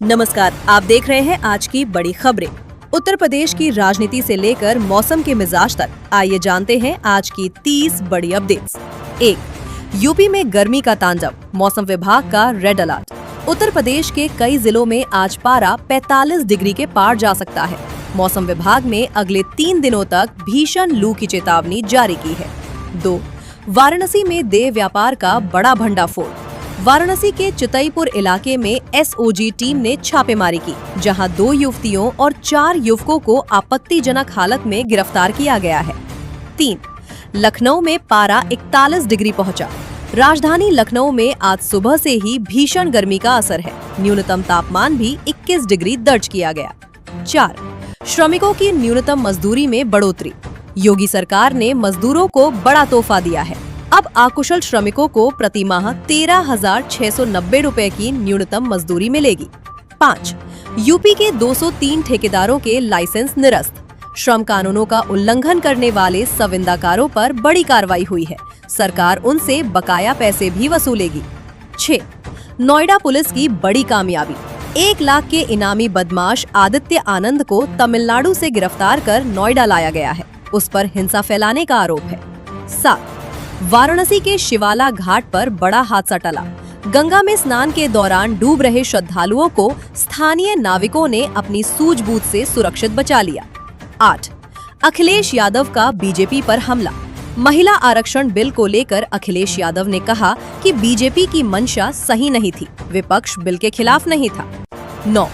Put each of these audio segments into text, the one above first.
नमस्कार, आप देख रहे हैं आज की बड़ी खबरें। उत्तर प्रदेश की राजनीति से लेकर मौसम के मिजाज तक आइए जानते हैं आज की 30 बड़ी अपडेट्स। 1. यूपी में गर्मी का तांडव, मौसम विभाग का रेड अलर्ट। उत्तर प्रदेश के कई जिलों में आज पारा 45 डिग्री के पार जा सकता है। मौसम विभाग ने अगले 3 दिनों तक भीषण लू की चेतावनी जारी की है। 2. वाराणसी में देह व्यापार का बड़ा भंडाफोड़। वाराणसी के चितईपुर इलाके में एसओजी टीम ने छापेमारी की, जहां 2 युवतियों और 4 युवकों को आपत्तिजनक हालत में गिरफ्तार किया गया है। 3. लखनऊ में पारा 41 डिग्री पहुंचा। राजधानी लखनऊ में आज सुबह से ही भीषण गर्मी का असर है। न्यूनतम तापमान भी 21 डिग्री दर्ज किया गया। 4. श्रमिकों की न्यूनतम मजदूरी में बढ़ोतरी। योगी सरकार ने मजदूरों को बड़ा तोहफा दिया है। अब अकुशल श्रमिकों को प्रति माह 13,690 रुपए की न्यूनतम मजदूरी मिलेगी। 5. यूपी के 203 ठेकेदारों के लाइसेंस निरस्त। श्रम कानूनों का उल्लंघन करने वाले संविदाकारों पर बड़ी कार्रवाई हुई है। सरकार उनसे बकाया पैसे भी वसूलेगी। 6. नोएडा पुलिस की बड़ी कामयाबी। 1 लाख के इनामी बदमाश आदित्य आनंद को तमिलनाडु से गिरफ्तार कर नोएडा लाया गया है। उस पर हिंसा फैलाने का आरोप है। 7. वाराणसी के शिवाला घाट पर बड़ा हादसा टला। गंगा में स्नान के दौरान डूब रहे श्रद्धालुओं को स्थानीय नाविकों ने अपनी सूझबूझ से सुरक्षित बचा लिया। 8. अखिलेश यादव का बीजेपी पर हमला। महिला आरक्षण बिल को लेकर अखिलेश यादव ने कहा कि बीजेपी की मंशा सही नहीं थी, विपक्ष बिल के खिलाफ नहीं था। 9.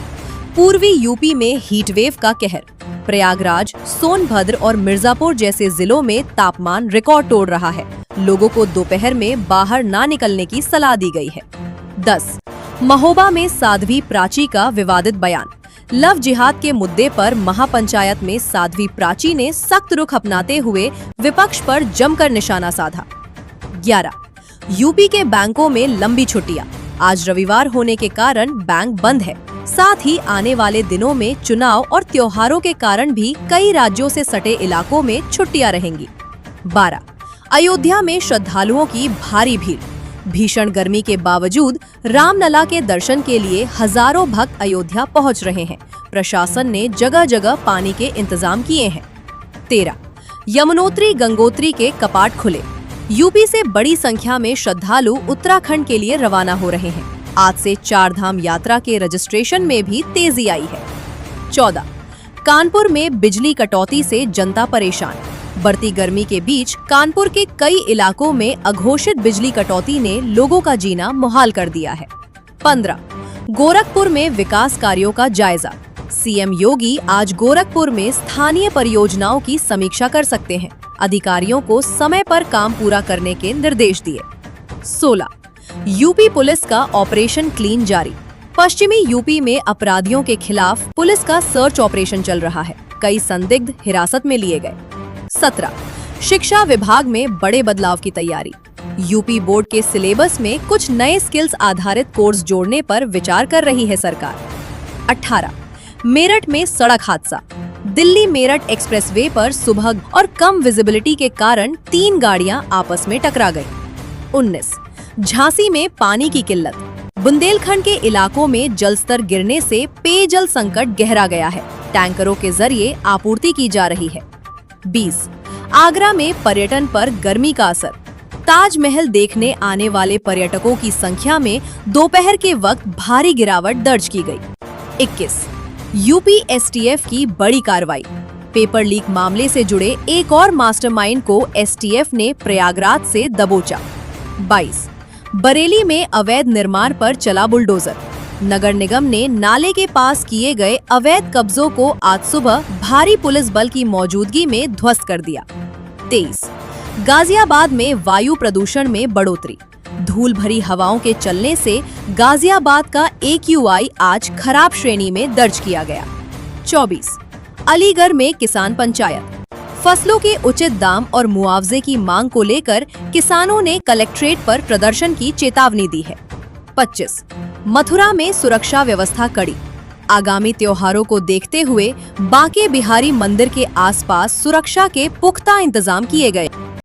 पूर्वी यूपी में हीटवेव का कहर। प्रयागराज, सोनभद्र और मिर्जापुर जैसे जिलों में तापमान रिकॉर्ड तोड़ रहा है। लोगों को दोपहर में बाहर ना निकलने की सलाह दी गई है। 10. महोबा में साध्वी प्राची का विवादित बयान। लव जिहाद के मुद्दे पर महापंचायत में साध्वी प्राची ने सख्त रुख अपनाते हुए विपक्ष पर जमकर निशाना साधा। 11. यूपी के बैंकों में लंबी छुट्टियां। आज रविवार होने के कारण बैंक बंद है। साथ ही आने वाले दिनों में चुनाव और त्योहारों के कारण भी कई राज्यों से सटे इलाकों में छुट्टियां रहेंगी। 12. अयोध्या में श्रद्धालुओं की भारी भीड़। भीषण गर्मी के बावजूद रामलला के दर्शन के लिए हजारों भक्त अयोध्या पहुंच रहे हैं। प्रशासन ने जगह जगह पानी के इंतजाम किए हैं। 13. यमुनोत्री गंगोत्री के कपाट खुले। यूपी से बड़ी संख्या में श्रद्धालु उत्तराखंड के लिए रवाना हो रहे हैं। आज से 4 धाम यात्रा के रजिस्ट्रेशन में भी तेजी आई है। 14. कानपुर में बिजली कटौती से जनता परेशान। बढ़ती गर्मी के बीच कानपुर के कई इलाकों में अघोषित बिजली कटौती ने लोगों का जीना मुहाल कर दिया है। 15. गोरखपुर में विकास कार्यों का जायजा। सीएम योगी आज गोरखपुर में स्थानीय परियोजनाओं की समीक्षा कर सकते हैं। अधिकारियों को समय पर काम पूरा करने के निर्देश दिए। 16. यूपी पुलिस का ऑपरेशन क्लीन जारी। पश्चिमी यूपी में अपराधियों के खिलाफ पुलिस का सर्च ऑपरेशन चल रहा है। कई संदिग्ध हिरासत में लिए गए। 17. शिक्षा विभाग में बड़े बदलाव की तैयारी। यूपी बोर्ड के सिलेबस में कुछ नए स्किल्स आधारित कोर्स जोड़ने पर विचार कर रही है सरकार। 18. मेरठ में सड़क हादसा। दिल्ली मेरठ एक्सप्रेसवे पर सुबह और कम विजिबिलिटी के कारण 3 गाड़ियां आपस में टकरा गईं। 19. झांसी में पानी की किल्लत। बुंदेलखंड के इलाकों में जलस्तर गिरने से पेयजल संकट गहरा गया है। टैंकरों के जरिए आपूर्ति की जा रही है। 20. आगरा में पर्यटन पर गर्मी का असर। ताजमहल देखने आने वाले पर्यटकों की संख्या में दोपहर के वक्त भारी गिरावट दर्ज की गई। 21. यूपी एसटीएफ की बड़ी कार्रवाई। पेपर लीक मामले से जुड़े एक और मास्टरमाइंड को एसटीएफ ने प्रयागराज से दबोचा। 22. बरेली में अवैध निर्माण पर चला बुलडोजर। नगर निगम ने नाले के पास किए गए अवैध कब्जों को आज सुबह भारी पुलिस बल की मौजूदगी में ध्वस्त कर दिया। 23. गाजियाबाद में वायु प्रदूषण में बढ़ोतरी। धूल भरी हवाओं के चलने से गाजियाबाद का AQI आज खराब श्रेणी में दर्ज किया गया। 24. अलीगढ़ में किसान पंचायत। फसलों के उचित दाम और मुआवजे की मांग को लेकर किसानों ने कलेक्ट्रेट पर प्रदर्शन की चेतावनी दी है। 25. मथुरा में सुरक्षा व्यवस्था कड़ी। आगामी त्योहारों को देखते हुए बांके बिहारी मंदिर के आसपास सुरक्षा के पुख्ता इंतजाम किए गए।